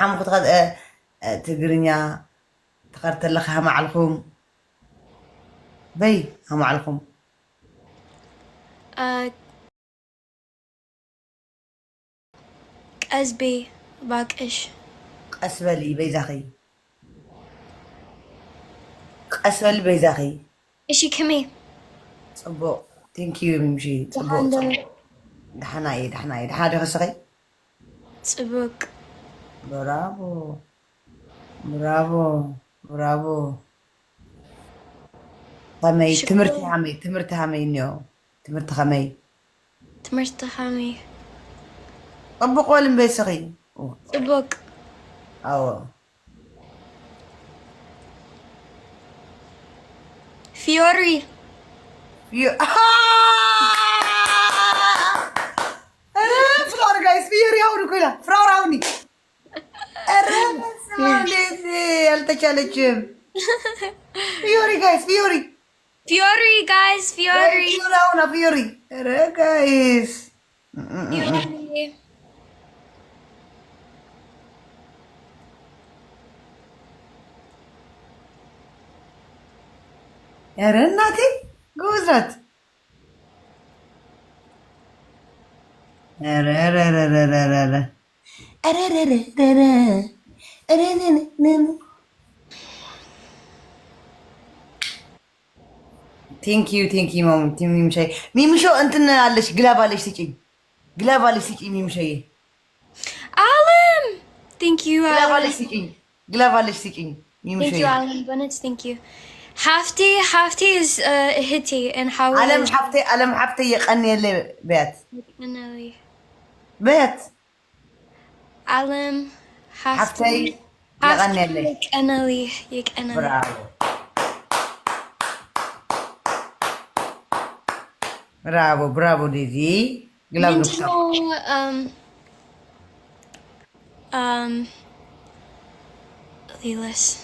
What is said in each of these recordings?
حام خد تقرنيا تقرت لك هم عليكم بي هم عليكم أزبي باك إيش أسفلي بيزاخي أسفل بيزاخي إيشي كمي صبو ثانك يو مشي صبو دحناي دحنا خسخي صبوك برافو برافو برافو خمي تمرتي همي نيو تمرت خمي تمرت خامي طبق ولا بيسخي صبوك أو فيوري فلور جايز فيوري هاوني كلها فلور هاوني مالتي التشالنج فيوري جايز فيوري فيوري جايز فيوري فيوري هاونا فيوري جايز فيوري يا رناتي جوزرت ثانك يو مام ميم شيء ميم شو انت علش قلابالش تجي قلابالش تجي ميم شيء Alan thank you قلابالش تجي قلابالش تجي ميم thank you شيء Alan Bennett thank you Hafti is Hitty and how ألم حفتي يقني اللي بيت Anali بيت Alan حفتي يقني اللي Anali يك Anali برافو برافو برافو ديدي قلاب نفسك Lilas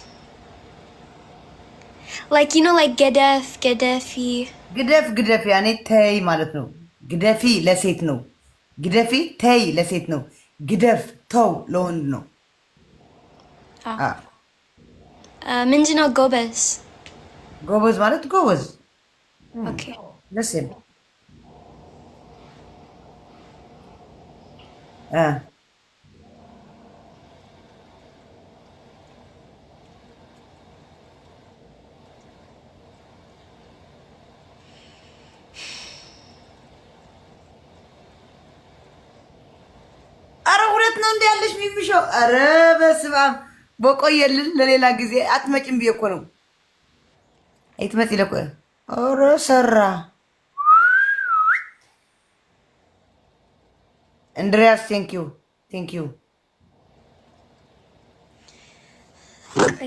like you know like Gaddafi قدف يعني تاي مالتنو قدفي لسيتنو قدفي تاي لسيتنو قدف تو لونو Minjino Gobes جوبز مالت جوبز okay لسن ነው እንዴ ያለሽ ሚሚሾ? አረ በስመ አብ በቆየልን ለሌላ ጊዜ አትመጭም ብዬ እኮ ነው። አይትመጪ ለቆ ኦሮ ሰራ እንድሪያስ ቴንክ ዩ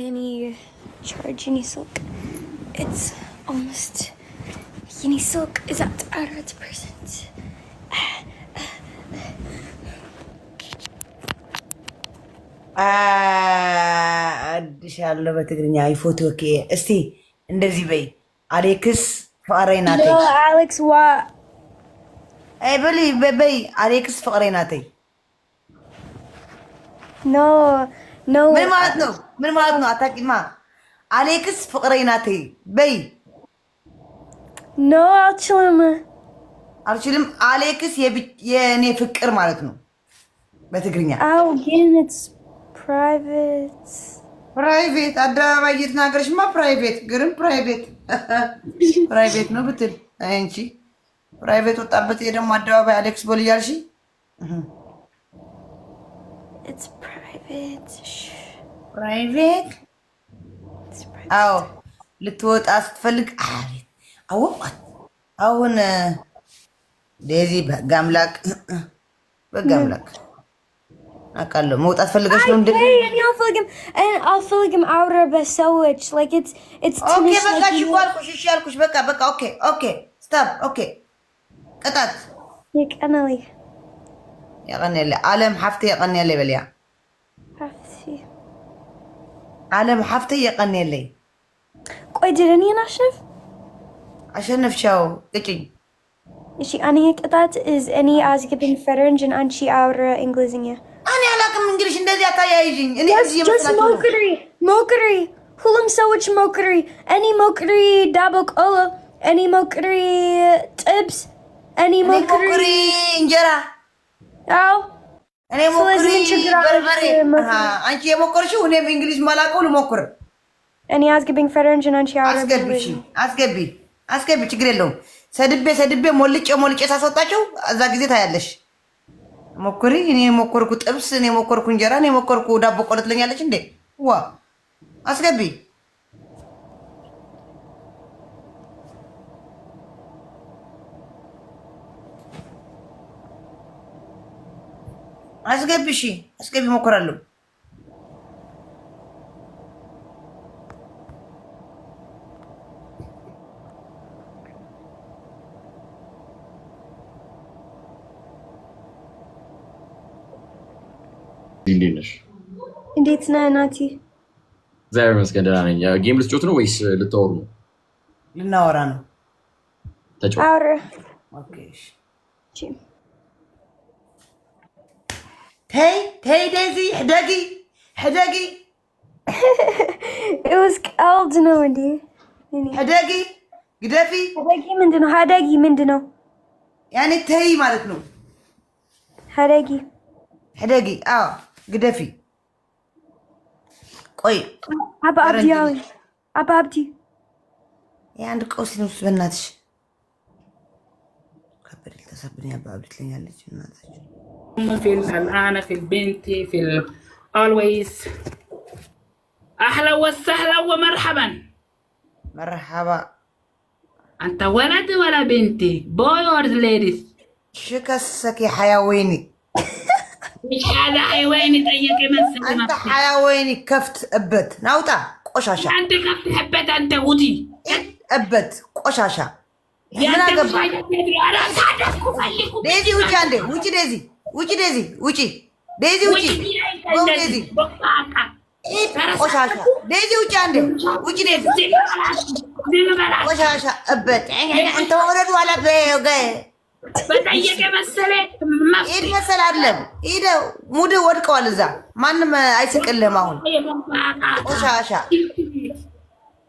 any charge any silk it's almost any silk is at 100%. አድሻለሁ በትግርኛ ይፎቶ ኦኬ እስቲ እንደዚህ በይ አሌክስ ፍቅሬ ናት አሌክስ ዋ አይ በይ አሌክስ ፍቅሬ ናት ኖ ምን ማለት ነው አታውቂማ አሌክስ ፍቅሬ ናት በይ ኖ አልችልም አሌክስ የኔ ፍቅር ማለት ነው በትግርኛ አው ግን it's ፕራይቬት አደባባይ እየተናገረሽማ ፕራይቬት ግርም ፕራይቬት ነው ብትል አንቺ ፕራይቬት ወጣበት ደግሞ አደባባይ አሌክስ ቦል እያልሽ it's private አዎ ልትወጣ ስትፈልግ አወቋት አሁን ዴዚ በጋምላክ አቃለው መውጣት ፈልገሽ ነው እንዴ? አልፈልግም አውራ በሰዎች like it's ኦኬ በቃ እሺ ያልኩሽ በቃ ኦኬ ስታፕ ኦኬ ቀጣት ይቀናል ዓለም ሀፍቴ ይቀናል በልያ ዓለም ሀፍቴ ይቀናል ቆይ ድረኒ አሸነፍሻው ቅጭኝ እሺ እኔ ቅጣት is any አዝግብን ፈረንጅ አንቺ አውራ እንግሊዝኛ እኔ አላውቅም እንግሊሽ እንደዚህ አታያይዥኝ እኔ እዚህ የመስላችሁ ሞክሪ ሁሉም ሰዎች ሞክሪ እኔ ሞክሪ ዳቦ ቆሎ እኔ ሞክሪ ጥብስ እኔ ሞክሪ እንጀራ አዎ እኔ ሞክሪ በርበሬ አንቺ የሞከርሽው እኔ በእንግሊሽ ማላውቀው ልሞክር እኔ አስገቢኝ ፈረንጅ አንቺ አስገቢ ችግር የለውም ሰድቤ ሞልጬ ሳስወጣቸው እዛ ጊዜ ታያለሽ ሞክሪ እኔ ሞከርኩ ጥብስ እኔ ሞከርኩ እንጀራ እኔ ሞከርኩ ዳቦ ቆሎ ትለኛለች እንዴ ዋ አስገቢ አስገቢ ሞክራለሁ እንዴት ነህ ናቲ? እግዚአብሔር ይመስገን ደህና ነኝ። ጌም ልትጮት ነው ወይስ ልታወሩ ነው? ልናወራ ነው። አውራ ኦኬ። ተይ ዴዚ ሕደጊ it was ቀልድ ነው እንዴ? ሕደጊ ግደፊ ሕደጊ ምንድን ነው? ያኔ ተይ ማለት ነው። ሕደጊ አዎ ግደፊ ቆይ አባ አብዲ የአንድ ቀውስ ነው በእናትሽ ከበድ ተሰብኝ አባ አብዲ ትለኛለች እናታችን الآن في البنت في always أهلا وسهلا ومرحبا مرحبا أنت ولد ولا بنتي boy or ladies شكسك يا حيواني مش هذا حيواني طيقي مسك أنت حيواني كفت أبت ناوتا قشاشة أنت كفت حبت أنت ودي أبت قشاشة يا أنت مش عايز تدري أنا أساعدك وخليكم ديزي وجي عندي وجي ديزي وجي ديزي قشاشة ديزي وجي عندي وجي ديزي قشاشة أبت أنت ولد ولا بيه በጠየቀ መሰለህ ኢድ መሰለ አይደለም ኢድ ሙድ ወድቀዋል እዛ ማንም አይስቅልህም አሁን ቆሻሻ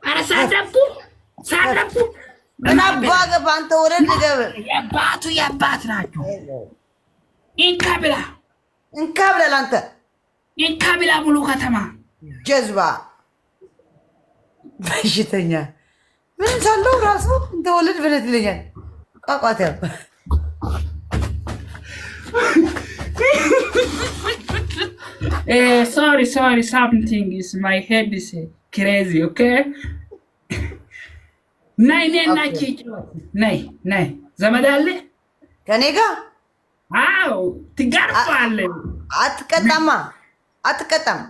ኧረ ሳደቡ እና ባገባ አንተ ወረድ ገብ የአባት ናቸው እንካ ብላ አንተ እንካ ብላ ሙሉ ከተማ ጀዝባ በሽተኛ ምን ሳለው ራሱ እንተ ወለድ ብለት ይለኛል ቋቋቴው sorry, something is my head is crazy, okay? ናይ ዘመድ አለ ከኔ ጋር አዎ ትጋርፋለህ አትቀጣም